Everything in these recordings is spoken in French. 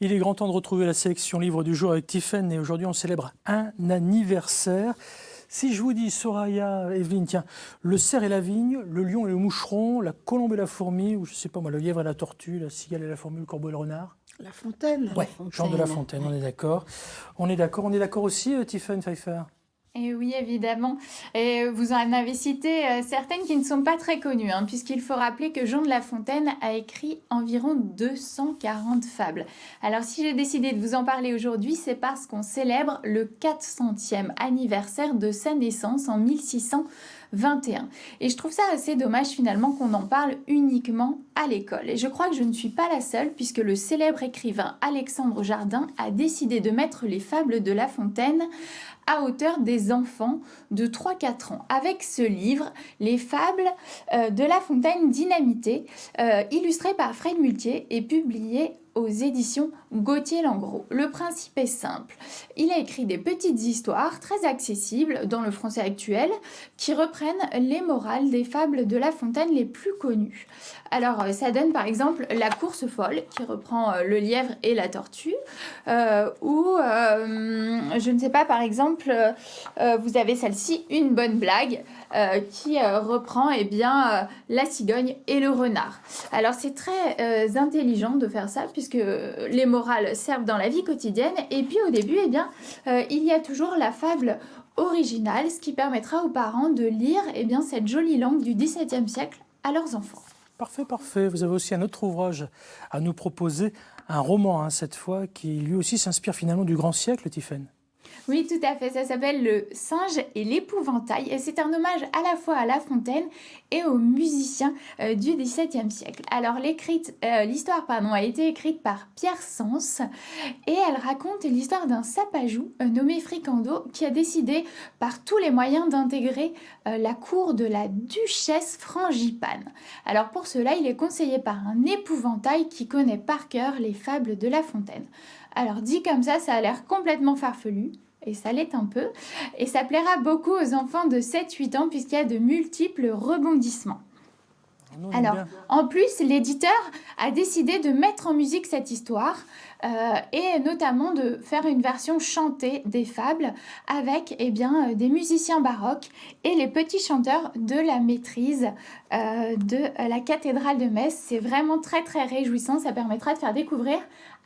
Il est grand temps de retrouver la sélection livre du jour avec Tiffaine et aujourd'hui on célèbre un anniversaire. Si je vous dis Soraya, Evelyne, tiens, le cerf et la vigne, le lion et le moucheron, la colombe et la fourmi, ou je sais pas moi, le lièvre et la tortue, la cigale et la fourmi, le corbeau et le renard. La Fontaine. Ouais, Jean de La Fontaine, on est d'accord. On est d'accord aussi, Tiffaine Pfeiffer. Et oui, évidemment. Et vous en avez cité certaines qui ne sont pas très connues, puisqu'il faut rappeler que Jean de La Fontaine a écrit environ 240 fables. Alors si j'ai décidé de vous en parler aujourd'hui, c'est parce qu'on célèbre le 400e anniversaire de sa naissance en 1621. Et je trouve ça assez dommage finalement qu'on en parle uniquement à l'école. Et je crois que je ne suis pas la seule, puisque le célèbre écrivain Alexandre Jardin a décidé de mettre les fables de La Fontaine à hauteur des enfants de 3-4 ans, avec ce livre, Les fables de La Fontaine dynamitées, illustré par Fred Muletier et publié aux éditions Gauthier-Langros. Le principe est simple. Il a écrit des petites histoires très accessibles dans le français actuel qui reprennent les morales des fables de La Fontaine les plus connues. Alors, ça donne par exemple La course folle qui reprend le lièvre et la tortue ou, je ne sais pas, par exemple, vous avez celle-ci, Une bonne blague qui reprend la cigogne et le renard. Alors, c'est très intelligent de faire ça puisque les morales servent dans la vie quotidienne. Et puis au début, il y a toujours la fable originale, ce qui permettra aux parents de lire cette jolie langue du XVIIe siècle à leurs enfants. Parfait, parfait. Vous avez aussi un autre ouvrage à nous proposer, un roman cette fois, qui lui aussi s'inspire finalement du grand siècle, Tiffaine. Oui, tout à fait. Ça s'appelle Le singe et l'épouvantail. Et c'est un hommage à la fois à La Fontaine et aux musiciens du XVIIe siècle. Alors, l'histoire a été écrite par Pierre Sens et elle raconte l'histoire d'un sapajou nommé Fricando qui a décidé par tous les moyens d'intégrer la cour de la duchesse Frangipane. Alors, pour cela, il est conseillé par un épouvantail qui connaît par cœur les fables de La Fontaine. Alors, dit comme ça a l'air complètement farfelu. Et ça l'est un peu. Et ça plaira beaucoup aux enfants de 7-8 ans puisqu'il y a de multiples rebondissements. Alors, en plus, l'éditeur a décidé de mettre en musique cette histoire et notamment de faire une version chantée des fables avec des musiciens baroques et les petits chanteurs de la maîtrise de la cathédrale de Metz. C'est vraiment très très réjouissant, ça permettra de faire découvrir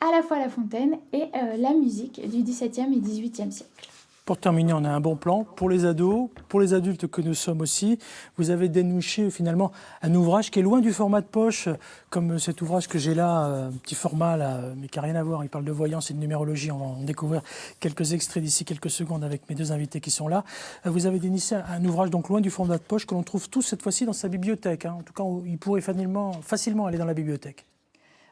à la fois La Fontaine et la musique du XVIIe et XVIIIe siècle. Pour terminer, on a un bon plan pour les ados, pour les adultes que nous sommes aussi. Vous avez déniché finalement un ouvrage qui est loin du format de poche, comme cet ouvrage que j'ai là, un petit format là, mais qui n'a rien à voir. Il parle de voyance et de numérologie. On va en découvrir quelques extraits d'ici quelques secondes avec mes deux invités qui sont là. Vous avez déniché un ouvrage donc loin du format de poche que l'on trouve tous cette fois-ci dans sa bibliothèque. En tout cas, il pourrait facilement aller dans la bibliothèque.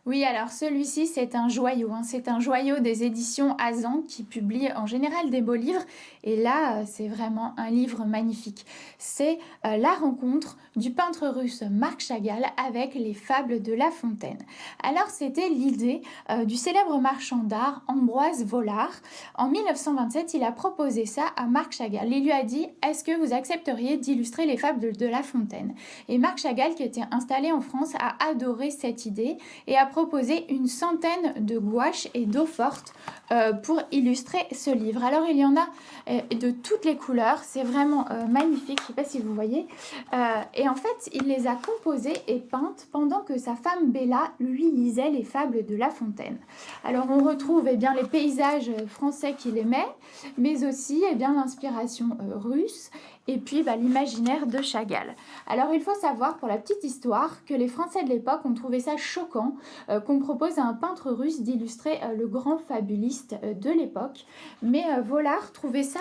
Oui, alors celui-ci, c'est un joyau. C'est un joyau des éditions Azan qui publie en général des beaux livres. Et là, c'est vraiment un livre magnifique. C'est la rencontre du peintre russe Marc Chagall avec les fables de La Fontaine. Alors, c'était l'idée du célèbre marchand d'art Ambroise Vollard. En 1927, il a proposé ça à Marc Chagall. Il lui a dit « Est-ce que vous accepteriez d'illustrer les fables de La Fontaine ?» Et Marc Chagall, qui était installé en France, a adoré cette idée et a proposé une centaine de gouaches et d'eau forte pour illustrer ce livre. Alors il y en a de toutes les couleurs, c'est vraiment magnifique, je ne sais pas si vous voyez. Et en fait, il les a composées et peintes pendant que sa femme Bella lui lisait les fables de La Fontaine. Alors on retrouve les paysages français qu'il aimait, mais aussi l'inspiration russe et puis l'imaginaire de Chagall. Alors il faut savoir, pour la petite histoire, que les Français de l'époque ont trouvé ça choquant qu'on propose à un peintre russe d'illustrer le grand fabuliste de l'époque. Mais Vollard trouvait ça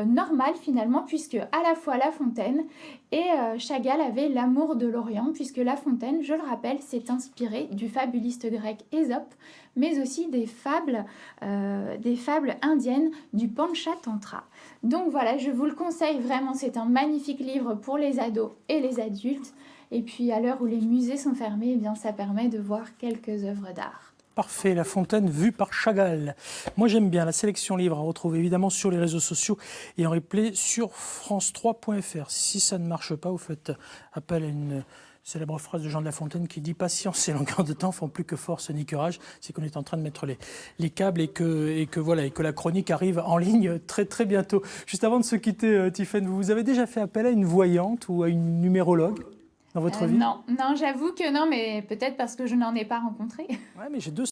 normal finalement, puisque à la fois La Fontaine et Chagall avait l'amour de l'Orient, puisque La Fontaine, je le rappelle, s'est inspiré du fabuliste grec Ésope, mais aussi des fables indiennes du Panchatantra. Donc voilà, je vous le conseille vraiment, c'est un magnifique livre pour les ados et les adultes. Et puis à l'heure où les musées sont fermés, ça permet de voir quelques œuvres d'art. Parfait, La Fontaine vue par Chagall. Moi j'aime bien la sélection livre à retrouver évidemment sur les réseaux sociaux et en replay sur france3.fr. Si ça ne marche pas, vous faites appel à une célèbre phrase de Jean de La Fontaine qui dit « Patience et longueur de temps font plus que force ni courage ». C'est qu'on est en train de mettre les câbles et que la chronique arrive en ligne très, très bientôt. Juste avant de se quitter, Tiffaine, vous avez déjà fait appel à une voyante ou à une numérologue dans votre vie? Non, j'avoue que non, mais peut-être parce que je n'en ai pas rencontré. Ouais, mais j'ai deux